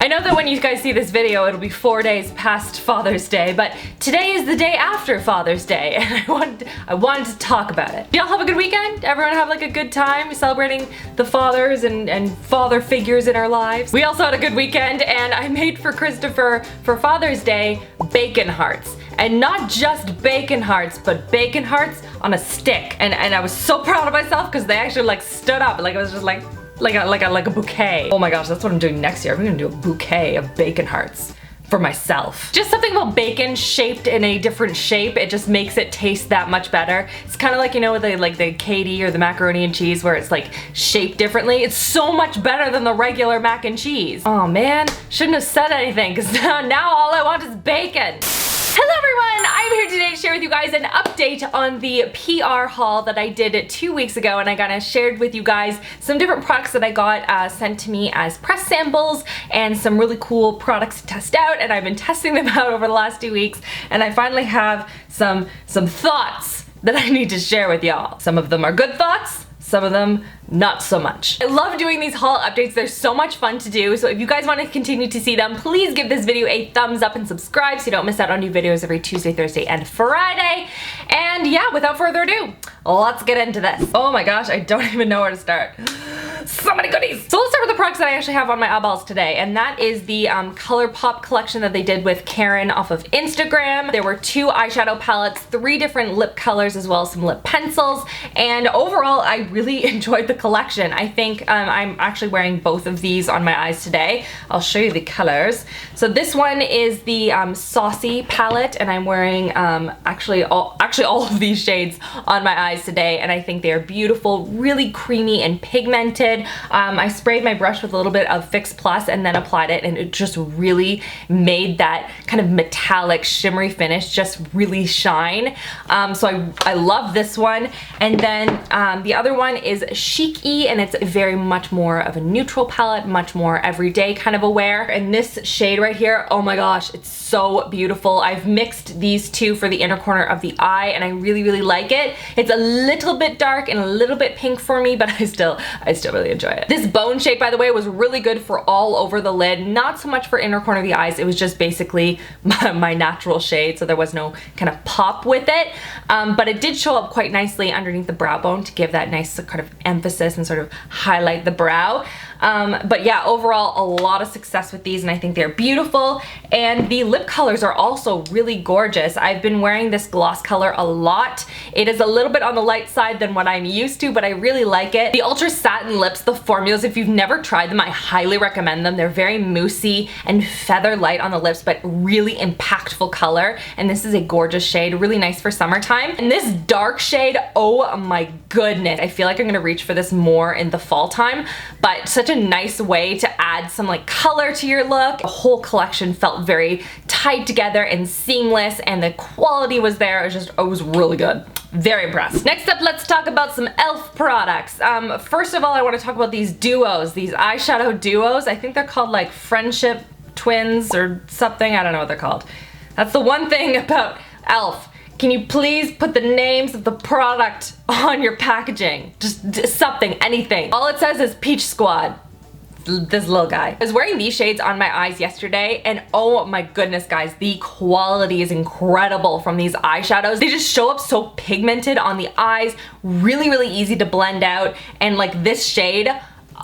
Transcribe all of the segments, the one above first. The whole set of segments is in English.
I know that when you guys see this video, it'll be 4 days past Father's Day, but today is the day after Father's Day, and I wanted to talk about it. Y'all have a good weekend? Everyone have like a good time celebrating the fathers and father figures in our lives? We also had a good weekend, and I made for Christopher, for Father's Day, bacon hearts. And not just bacon hearts, but bacon hearts on a stick. And I was so proud of myself because they actually like stood up, like it was just like a bouquet. Oh my gosh, that's what I'm doing next year. I'm gonna do a bouquet of bacon hearts for myself. Just something about bacon shaped in a different shape, it just makes it taste that much better. It's kind of like, you know, with the KD or the macaroni and cheese where it's like shaped differently. It's so much better than the regular mac and cheese. Oh man, shouldn't have said anything because now all I want is bacon. Hello everyone, I'm here today to share with you guys an update on the PR haul that I did 2 weeks ago, and I kind of shared with you guys some different products that I got sent to me as press samples and some really cool products to test out, and I've been testing them out over the last 2 weeks, and I finally have some thoughts that I need to share with y'all. Some of them are good thoughts, some of them not so much. I love doing these haul updates. They're so much fun to do. So if you guys want to continue to see them, please give this video a thumbs up and subscribe so you don't miss out on new videos every Tuesday, Thursday, and Friday. And yeah, without further ado, let's get into this. Oh my gosh, I don't even know where to start. So many goodies. So let's start with the products that I actually have on my eyeballs today, and that is the Colourpop collection that they did with Karen off of Instagram. There were 2 eyeshadow palettes, 3 different lip colors, as well as some lip pencils, and overall I really enjoyed the collection. I think I'm actually wearing both of these on my eyes today. I'll show you the colors. So this one is the Saucy palette, and I'm wearing actually all of these shades on my eyes today, and I think they're beautiful, really creamy and pigmented. I sprayed my brush with a little bit of Fix Plus and then applied it, and it just really made that kind of metallic shimmery finish just really shine. So I love this one. And then the other one is Chic-y, and it's very much more of a neutral palette, much more everyday kind of a wear. And this shade right here, oh my gosh, it's so beautiful. I've mixed these 2 for the inner corner of the eye, and I really, really like it. It's a little bit dark and a little bit pink for me, but I still really enjoy it. This bone shade, by the way, was really good for all over the lid, not so much for inner corner of the eyes. It was just basically my natural shade, so there was no kind of pop with it, but it did show up quite nicely underneath the brow bone to give that nice kind of emphasis and sort of highlight the brow. But yeah, overall a lot of success with these, and I think they're beautiful, and the lip colors are also really gorgeous. I've been wearing this gloss color a lot. It is a little bit on the light side than what I'm used to, but I really like it. The Ultra Satin Lips, the formulas, if you've never tried them, I highly recommend them. They're very moussey and feather light on the lips, but really impactful color, and this is a gorgeous shade, really nice for summertime. And this dark shade, oh my goodness, I feel like I'm gonna reach for this more in the fall time, but such a nice way to add some like color to your look. The whole collection felt very tied together and seamless, and the quality was there. It was really good. Very impressed. Next up, let's talk about some e.l.f. products. First of all, I want to talk about these duos, these eyeshadow duos. I think they're called like Friendship Twins or something. I don't know what they're called. That's the one thing about e.l.f. Can you please put the names of the product on your packaging? Just something, anything. All it says is Peach Squad. This little guy. I was wearing these shades on my eyes yesterday, and oh my goodness guys, the quality is incredible from these eyeshadows. They just show up so pigmented on the eyes, really, really easy to blend out, and like this shade,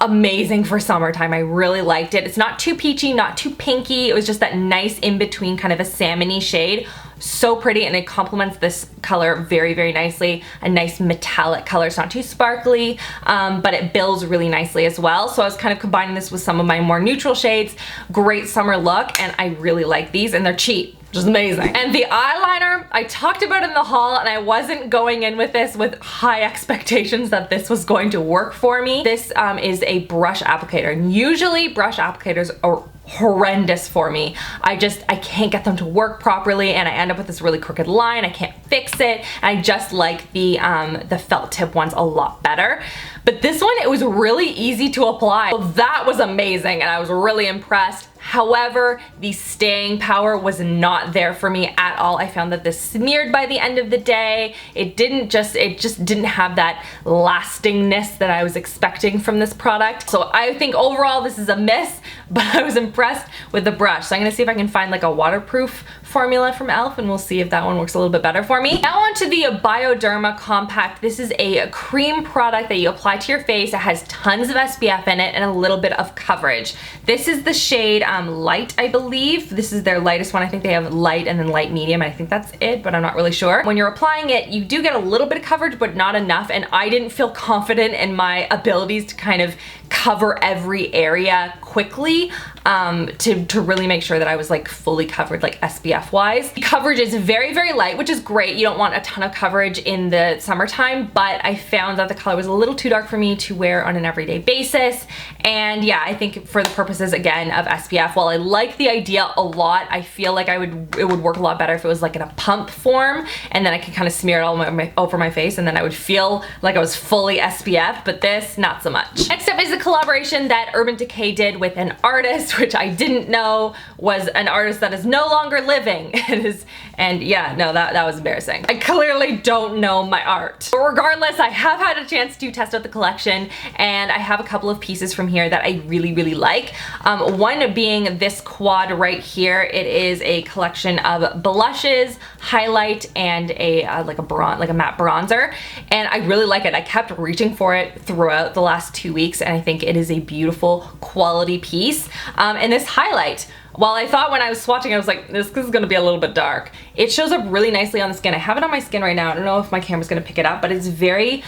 amazing for summertime. I really liked it. It's not too peachy, not too pinky. It was just that nice in-between kind of a salmon-y shade. So pretty, and it complements this color very, very nicely. A nice metallic color. It's not too sparkly, but it builds really nicely as well. So I was kind of combining this with some of my more neutral shades. Great summer look, and I really like these, and they're cheap. Just amazing. And the eyeliner, I talked about in the haul, and I wasn't going in with this with high expectations that this was going to work for me. This is a brush applicator, and usually brush applicators are horrendous for me. I can't get them to work properly, and I end up with this really crooked line. I can't fix it, and I just like the felt tip ones a lot better. But this one, it was really easy to apply. So that was amazing, and I was really impressed. However, the staying power was not there for me at all. I found that this smeared by the end of the day. It just didn't have that lastingness that I was expecting from this product. So I think overall this is a miss, but I was impressed with the brush. So I'm gonna see if I can find like a waterproof formula from e.l.f. and we'll see if that one works a little bit better for me. Now onto the Bioderma Compact. This is a cream product that you apply to your face. It has tons of SPF in it and a little bit of coverage. This is the shade Light, I believe. This is their lightest one. I think they have light and then light medium. I think that's it, but I'm not really sure. When you're applying it, you do get a little bit of coverage, but not enough, and I didn't feel confident in my abilities to kind of cover every area quickly to really make sure that I was like fully covered like SPF wise. The coverage is very, very light, which is great. You don't want a ton of coverage in the summertime, but I found that the color was a little too dark for me to wear on an everyday basis. And yeah, I think for the purposes again of SPF, while I like the idea a lot, I feel like it would work a lot better if it was like in a pump form, and then I could kind of smear it all over my face, and then I would feel like I was fully SPF, but this, not so much. Next up is a collaboration that Urban Decay did with an artist, which I didn't know was an artist that is no longer living. And yeah, no, that was embarrassing. I clearly don't know my art. But regardless, I have had a chance to test out the collection, and I have a couple of pieces from here that I really, really like. One being this quad right here. It is a collection of blushes, highlight, and a like a matte bronzer, and I really like it. I kept reaching for it throughout the last 2 weeks, and I think it is a beautiful quality piece. And this highlight, while I thought when I was swatching, I was like, this is gonna be a little bit dark, it shows up really nicely on the skin. I have it on my skin right now. I don't know if my camera's gonna pick it up, but it's very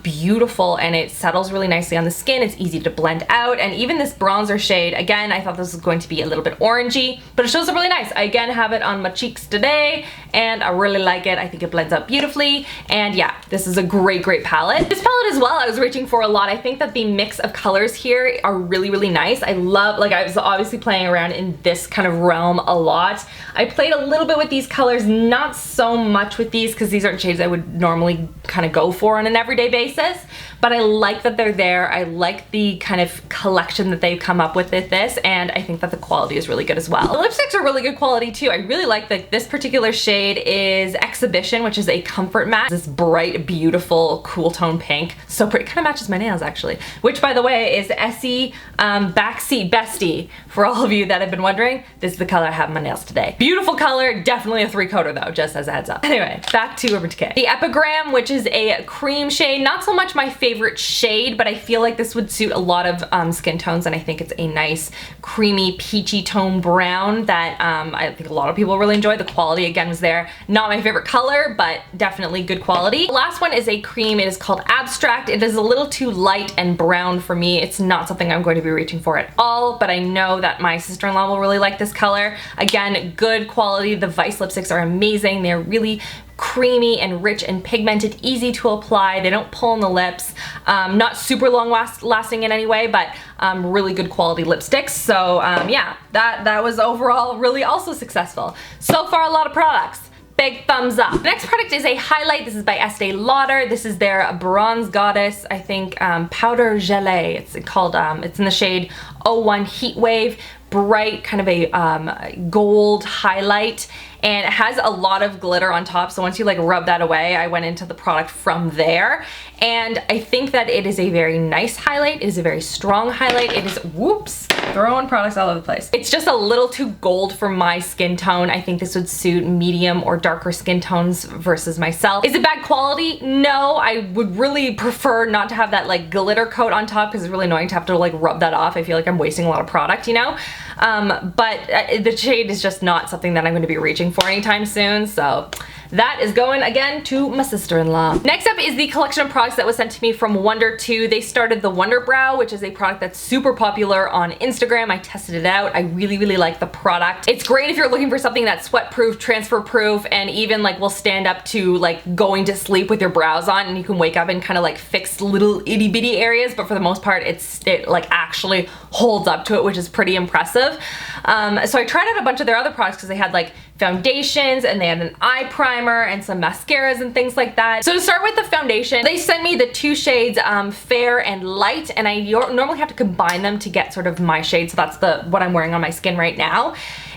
beautiful, and it settles really nicely on the skin. It's easy to blend out, and even this bronzer shade, again, I thought this was going to be a little bit orangey, but it shows up really nice. I again have it on my cheeks today, and I really like it. I think it blends out beautifully, and yeah, this is a great, great palette. This palette as well, I was reaching for a lot. I think that the mix of colors here are really, really nice. I love, like I was obviously playing around in this kind of realm a lot. I played a little bit with these colors, not so much with these because these aren't shades I would normally kind of go for on an everyday basis, but I like that they're there. I like the kind of collection that they've come up with this, and I think that the quality is really good as well. The lipsticks are really good quality too. I really like that this particular shade is Exhibition, which is a comfort matte. This bright, beautiful, cool tone pink. So pretty, kind of matches my nails actually, which by the way is Essie Backseat Bestie. For all of you that have been wondering, this is the color I have in my nails today. Beautiful color, definitely a 3-coater though, just as a heads up. Anyway, back to Urban Decay. The Epigram, which is a cream shade, not so much my favorite shade, but I feel like this would suit a lot of skin tones, and I think it's a nice creamy peachy tone brown that I think a lot of people really enjoy. The quality again was there. Not my favorite color, but definitely good quality. The last one is a cream. It is called Abstract. It is a little too light and brown for me. It's not something I'm going to be reaching for at all, but I know that my sister-in-law will really like this color. Again, good quality. The Vice lipsticks are amazing. They're really creamy and rich and pigmented, easy to apply. They don't pull in the lips. Not super long lasting in any way, but really good quality lipsticks. So yeah, that was overall really also successful. So far, a lot of products. Big thumbs up. The next product is a highlight. This is by Estee Lauder. This is their Bronze Goddess, I think, Powder Gelée. It's called, it's in the shade 01 Heat Wave. Bright, kind of a gold highlight, and it has a lot of glitter on top, so once you like rub that away, I went into the product from there, and I think that it is a very nice highlight. It is a very strong highlight. It is, whoops, throwing products all over the place. It's just a little too gold for my skin tone. I think this would suit medium or darker skin tones versus myself. Is it bad quality? No, I would really prefer not to have that like glitter coat on top because it's really annoying to have to like rub that off. I feel like I'm wasting a lot of product, you know? But the shade is just not something that I'm going to be reaching for anytime soon, so that is going again to my sister-in-law. Next up is the collection of products that was sent to me from Wonder 2. They started the Wonder Brow, which is a product that's super popular on Instagram. I tested it out. I really, really like the product. It's great if you're looking for something that's sweat-proof, transfer-proof, and even like will stand up to like going to sleep with your brows on, and you can wake up and kind of like fix little itty-bitty areas, but for the most part, it like actually holds up to it, which is pretty impressive. So I tried out a bunch of their other products because they had like foundations, and they had an eye primer and some mascaras and things like that. So to start with the foundation, they sent me the two shades Fair and Light, and I normally have to combine them to get sort of my shade, so that's what I'm wearing on my skin right now.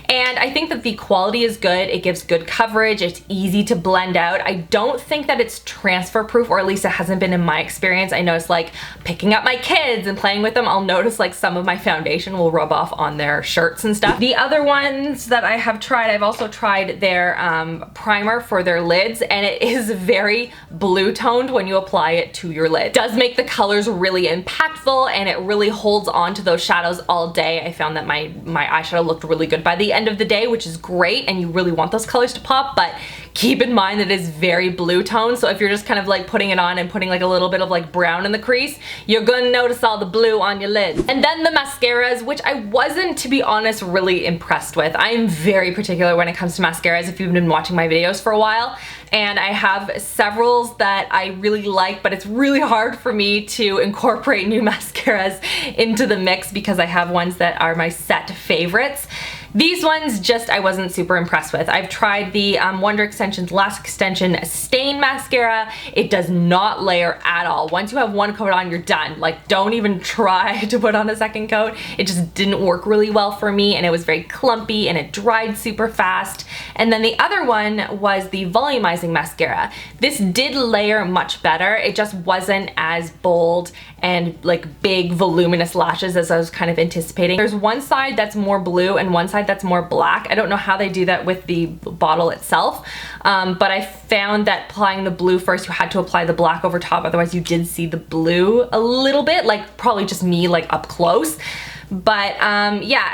And I think that the quality is good. It gives good coverage. It's easy to blend out. I don't think that it's transfer proof, or at least it hasn't been in my experience. I noticed like picking up my kids and playing with them, I'll notice like some of my foundation will rub off on their shirts and stuff. The other ones that I have tried, I've also tried their primer for their lids, and it is very blue toned when you apply it to your lid. It does make the colors really impactful, and it really holds on to those shadows all day. I found that my eyeshadow looked really good by the end of the day, which is great, and you really want those colors to pop, but keep in mind that it is very blue tone, so if you're just kind of like putting it on and putting like a little bit of like brown in the crease, you're gonna notice all the blue on your lids. And then the mascaras, which I wasn't, to be honest, really impressed with. I am very particular when it comes to mascaras if you've been watching my videos for a while, and I have several that I really like, but it's really hard for me to incorporate new mascaras into the mix because I have ones that are my set favorites. These ones just I wasn't super impressed with. I've tried the Wonder Extensions Lash Extension Stain Mascara. It does not layer at all. Once you have one coat on, you're done. Like, don't even try to put on a second coat. It just didn't work really well for me, and it was very clumpy, and it dried super fast. And then the other one was the Volumizing Mascara. This did layer much better. It just wasn't as bold and like big voluminous lashes as I was kind of anticipating. There's one side that's more blue and one side that's more black. I don't know how they do that with the bottle itself, but I found that applying the blue first, you had to apply the black over top, otherwise you did see the blue a little bit, like probably just me like up close. But yeah,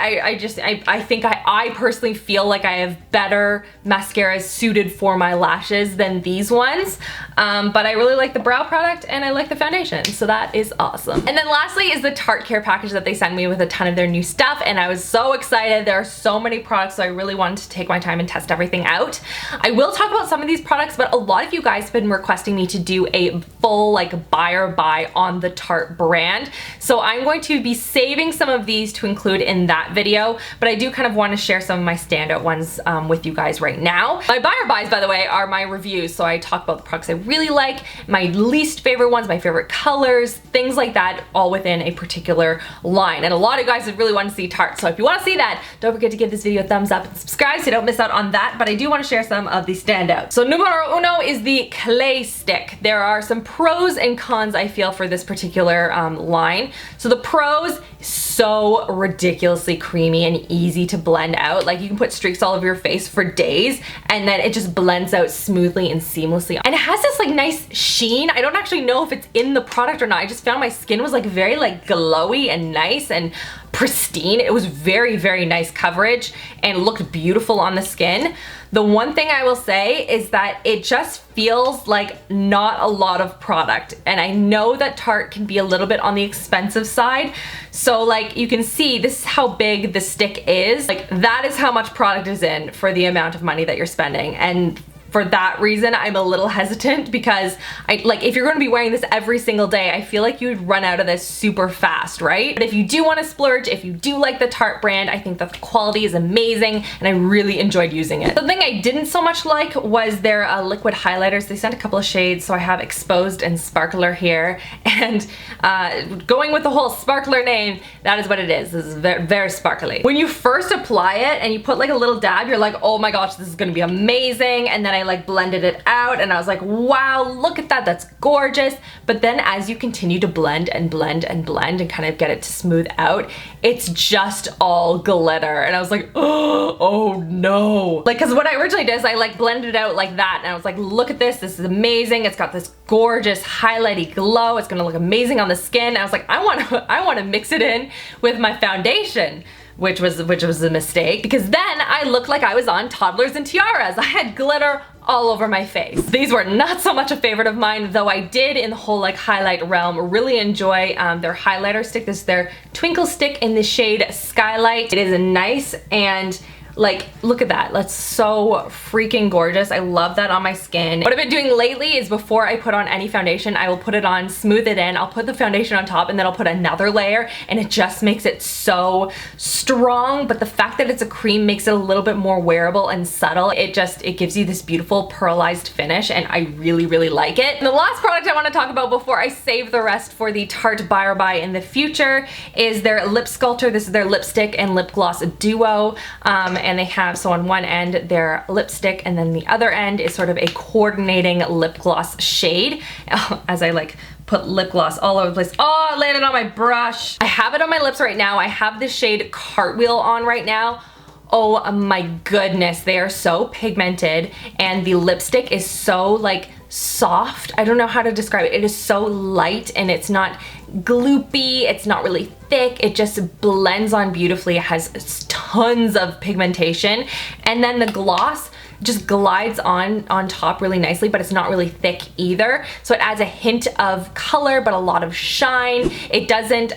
I think I personally feel like I have better mascaras suited for my lashes than these ones. But I really like the brow product and I like the foundation, so that is awesome. And then lastly is the Tarte care package that they sent me with a ton of their new stuff, and I was so excited. There are so many products, so I really wanted to take my time and test everything out. I will talk about some of these products, but a lot of you guys have been requesting me to do a full like buy or buy on the Tarte brand. So I'm going to be saving some of these to include in that video, but I do kind of want to share some of my standout ones with you guys right now. My buy or buys, by the way, are my reviews, so I talk about the products I really like, my least favorite ones, my favorite colors, things like that, all within a particular line. And a lot of you guys have really want to see Tarte, so if you want to see that, don't forget to give this video a thumbs up and subscribe so you don't miss out on that, but I do want to share some of the standouts. So numero uno is the clay stick. There are some pros and cons I feel for this particular line. So the pros, so ridiculously creamy and easy to blend out. Like, you can put streaks all over your face for days and then it just blends out smoothly and seamlessly. And it has this like nice sheen. I don't actually know if it's in the product or not. I just found my skin was like very like glowy and nice and pristine. It was very, very nice coverage and looked beautiful on the skin. The one thing I will say is that it just feels like not a lot of product. And I know that Tarte can be a little bit on the expensive side. So like you can see, this is how big the stick is. Like, that is how much product is in for the amount of money that you're spending. And for that reason, I'm a little hesitant because if you're going to be wearing this every single day, I feel like you'd run out of this super fast, right? But if you do want to splurge, if you do like the Tarte brand, I think that the quality is amazing and I really enjoyed using it. The thing I didn't so much like was their liquid highlighters. They sent a couple of shades, so I have Exposed and Sparkler here. And going with the whole sparkler name, that is what it is. This is very, very sparkly. When you first apply it and you put like a little dab, you're like, oh my gosh, this is going to be amazing. And then I like blended it out and I was like, wow, look at that, that's gorgeous. But then as you continue to blend and blend and blend and kind of get it to smooth out, it's just all glitter. And I was like, oh no. Like, cause what I originally did is I like blended it out like that and I was like, look at this, this is amazing. It's got this gorgeous highlighty glow. It's gonna look amazing on the skin. And I was like, I wanna mix it in with my foundation. Which was a mistake, because then I looked like I was on Toddlers and Tiaras. I had glitter all over my face. These were not so much a favorite of mine, though I did, in the whole like highlight realm, really enjoy their highlighter stick. This is their Twinkle Stick in the shade Skylight. It is a nice and Like, look at that. That's so freaking gorgeous. I love that on my skin. What I've been doing lately is before I put on any foundation, I will put it on, smooth it in, I'll put the foundation on top, and then I'll put another layer, and it just makes it so strong. But the fact that it's a cream makes it a little bit more wearable and subtle. It gives you this beautiful pearlized finish, and I really, really like it. And the last product I want to talk about before I save the rest for the Tarte Buy or Buy in the future is their lip sculptor. This is their lipstick and lip gloss duo. And they have, so on one end, their lipstick, and then the other end is sort of a coordinating lip gloss shade. As I like put lip gloss all over the place. Oh, I landed on my brush. I have it on my lips right now. I have the shade Cartwheel on right now. Oh my goodness, they are so pigmented, and the lipstick is so like soft. I don't know how to describe it. It is so light, and it's not gloopy, it's not really thick. It just blends on beautifully. It has tons of pigmentation, and then the gloss just glides on top really nicely, but it's not really thick either. So it adds a hint of color, but a lot of shine. It doesn't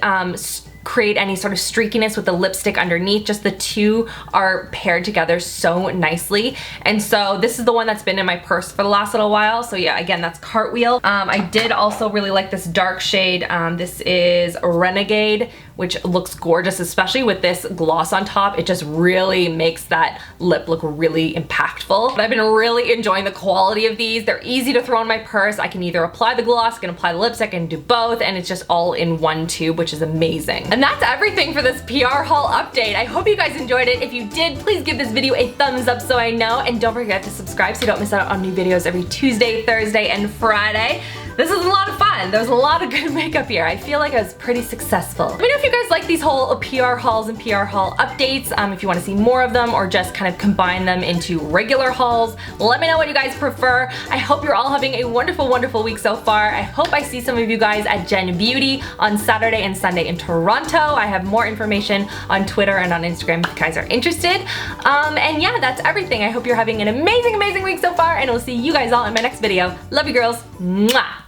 create any sort of streakiness with the lipstick underneath. Just the two are paired together so nicely. And so this is the one that's been in my purse for the last little while. So yeah, again, that's Cartwheel. I did also really like this dark shade. This is Renegade, which looks gorgeous, especially with this gloss on top. It just really makes that lip look really impactful. But I've been really enjoying the quality of these. They're easy to throw in my purse. I can either apply the gloss, I can apply the lipstick, and do both, and it's just all in one tube, which is amazing. And that's everything for this PR haul update. I hope you guys enjoyed it. If you did, please give this video a thumbs up so I know, and don't forget to subscribe so you don't miss out on new videos every Tuesday, Thursday, and Friday. This was a lot of fun. There was a lot of good makeup here. I feel like I was pretty successful. Let me know if you guys like these whole PR hauls and PR haul updates. If you want to see more of them or just kind of combine them into regular hauls, let me know what you guys prefer. I hope you're all having a wonderful, wonderful week so far. I hope I see some of you guys at Gen Beauty on Saturday and Sunday in Toronto. I have more information on Twitter and on Instagram if you guys are interested. And yeah, that's everything. I hope you're having an amazing, amazing week so far, and I'll see you guys all in my next video. Love you girls. Mwah!